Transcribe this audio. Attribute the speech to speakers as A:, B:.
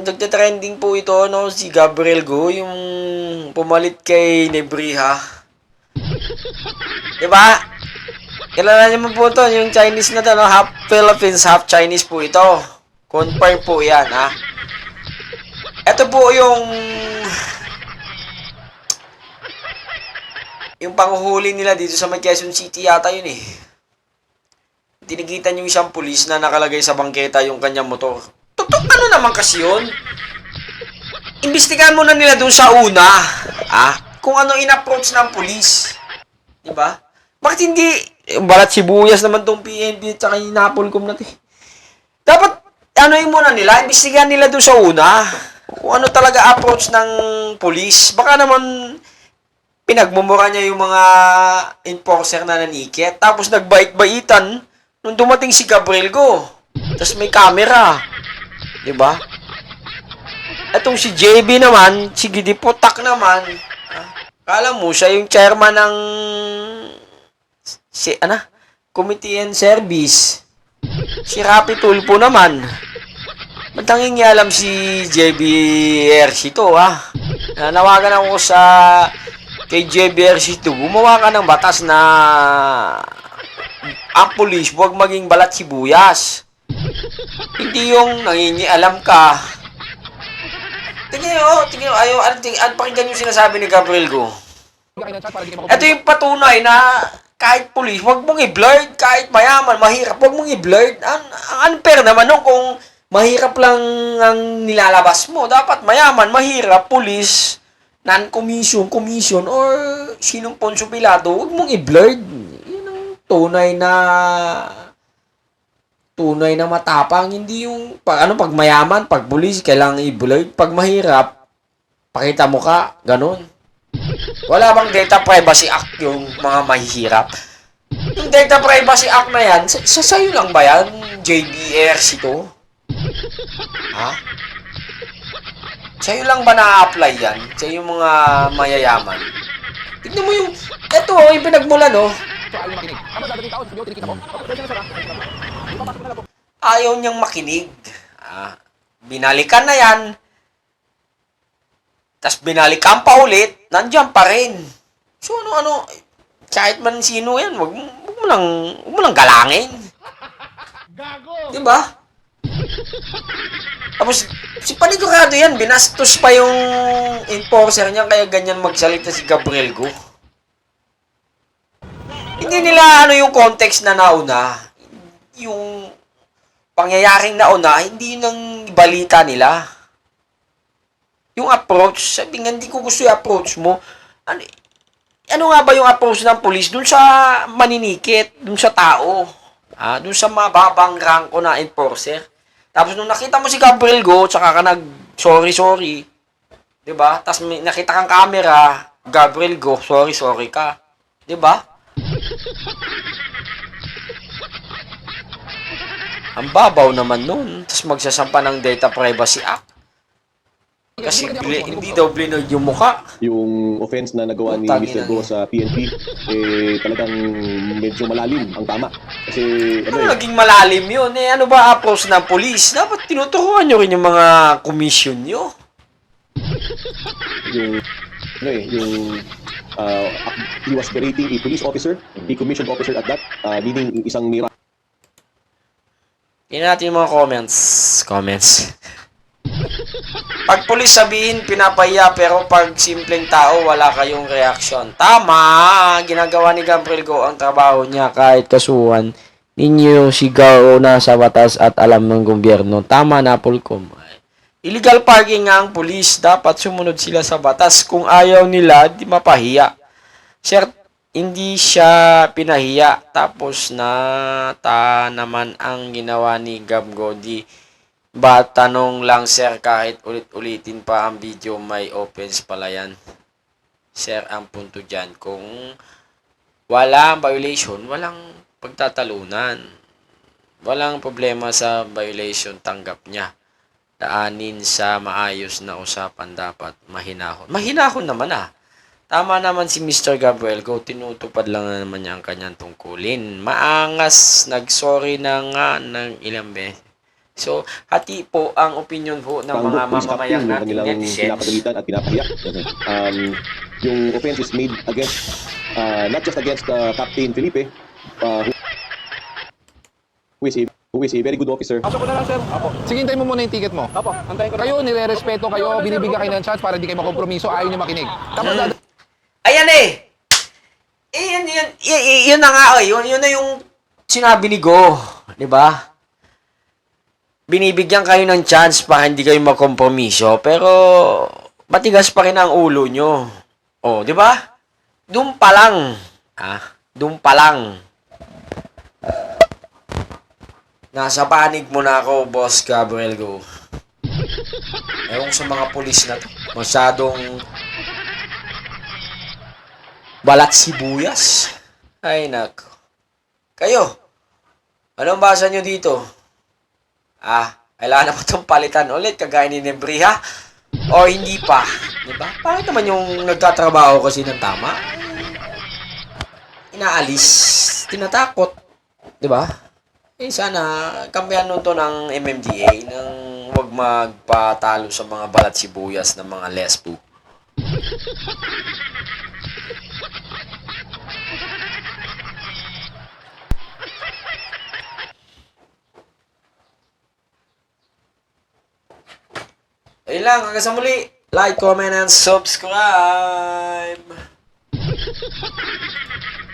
A: nagte-trending po ito, no, si Gabriel Go, yung pumalit kay Nebriha. Diba? Kilala niyo mo po ito, yung Chinese na to, no? Half Philippines, half Chinese po ito. Confirm po yan, ha? Ito po yung panghuhuli nila dito sa may Quezon City yata yun eh. Tinigitan yung isang pulis na nakalagay sa bangketa yung kanyang motor. Ano naman kasi yun? Imbestigahan muna nila dun sa una, kung ano in-approach ng pulis. Diba? Bakit hindi, balat sibuyas naman tong PNP at saka yung Napolcom natin. Dapat, yung muna nila, imbestigahan nila dun sa una, kung ano talaga approach ng pulis. Baka naman, pinagmumura niya yung mga enforcer na nanikit, tapos nagbait-baitan, nung dumating si Gabriel Go. Tapos may camera. Diba? Etong si JB naman, si Gidipotak naman, kala mo siya yung chairman ng Committee and Service. Si Rapi Tulfo naman. Matanging alam si JB Ercito, Nanawagan ako kay JB Ercito, gumawa ka ng batas na ang pulis huwag maging balat sibuyas. Hindi yung nangingialam ka. Tingnan nyo, pakinggan yung sinasabi ni Gabriel Go. Ito yung patunay na kahit pulis, huwag mong i-blurred, kahit mayaman, mahirap, huwag mong i-blurred. Ang unfair naman nung kung mahirap lang ang nilalabas mo. Dapat mayaman, mahirap, pulis, non-commission, commission, or sinong Poncio Pilato, huwag mong i-blurred. Yun ang tunay na matapang, hindi yung pag mayaman, pag pulis, kailangan i-blurred. Pag mahirap, pakita mo ka, ganun. Wala bang Data Privacy Act yung mga mahihirap? Yung Data Privacy Act na yan, sa'yo lang ba yan, JBRC to? Sa'yo lang ba na-apply yan? Sa yung mga mayayaman? Tignan mo yung, yung pinagmulan, Ayaw niyang makinig. Binalikan na yan. Tapos binalikan pa ulit, nandiyan pa rin. So kahit man sino yan, wag mo lang galangin. Gago! Diba? Tapos, si panigurado yan, binastos pa yung enforcer niya, kaya ganyan magsalita si Gabriel Go. Hindi nila yung context na nauna, yung pangyayaring nauna, hindi nang balita nila. Yung approach, sabi nga, hindi ko gusto yung approach mo. Ano nga ba yung approach ng police dun sa maninikit, dun sa tao, dun sa mababang ranko na enforcer? Tapos nung nakita mo si Gabriel Go, tsaka ka sorry, diba? Tapos nakita kang camera, Gabriel Go, sorry ka. Diba? Ang babaw naman nun. Tapos magsasampa ng Data Privacy Act. Kasi hindi daw blinod yung mukha.
B: Yung offense na nagawa ni Mr. Go sa PNP, talagang medyo malalim ang tama. Kasi,
A: naging malalim yun? Ano ba approach ng police? Dapat tinuturuan nyo rin yung mga commission nyo.
B: He was berating a police officer, a commissioned officer at that, meaning isang mira.
A: Tingnan natin yung mga comments. Pag pulis sabihin, pinapahiya, pero pag simpleng tao, wala kayong reaksyon. Tama! Ginagawa ni Gabriel Go ang trabaho niya kahit kasuhan. Ninyo sigaw na sa batas at alam ng gobyerno. Tama na, Polcom. Illegal parking nga ang pulis. Dapat sumunod sila sa batas. Kung ayaw nila, di mapahiya. Sir, hindi siya pinahiya. Tapos naman ang ginawa ni Gab Godi. Ba, tanong lang sir, kahit ulit-ulitin pa ang video, may offense pala yan. Sir, ang punto dyan, kung walang violation, walang pagtatalunan. Walang problema sa violation, tanggap niya. Daanin sa maayos na usapan, dapat mahinahon. Mahinahon naman Tama naman si Mr. Gabriel Go, tinutupad lang naman niya ang kanyang tungkulin. Maangas, nagsorry na nga ng ilang beses. So, hati po ang opinion po ng mga mamamayang
B: yung
A: nating
B: kanilang
A: netizens.
B: pinapagalitan at pinapahiya. Yung offense is made against, not just against Captain Felipe, who is a very good officer.
C: Pasok ko na lang, sir. Apo.
D: Sige, hintayin mo muna yung ticket mo.
C: Apo, antayin ko na.
D: Kayo, nire-respeto kayo, binibigyan kayo ng chance para hindi kayo makompromiso, ayaw nyo makinig. Tapos
A: Ayan eh! Yun na nga, yun na yung sinabi ni Go. Di ba? Binibigyan kayo ng chance para hindi kayo makompromiso, pero matigas pa rin ang ulo nyo. Oh, di ba? Doon pa lang. Doon pa lang. Nasa panig mo na ako, Boss Gabriel Go. Ewan sa mga pulis na to. Masyadong balat sibuyas. Ay, nako. Kayo, anong basa nyo dito? Kailangan na ba itong palitan ulit, kagaya ni Nebriha? O hindi pa? Diba? Bakit naman yung nagtatrabaho kasi ng tama? Inaalis, tinatakot. Diba? Sana, kampihan nun to ng MMDA nang huwag magpatalo sa mga balat sibuyas ng mga lesbo. Ayun lang, hanggang sa muli. Like, comment, and subscribe!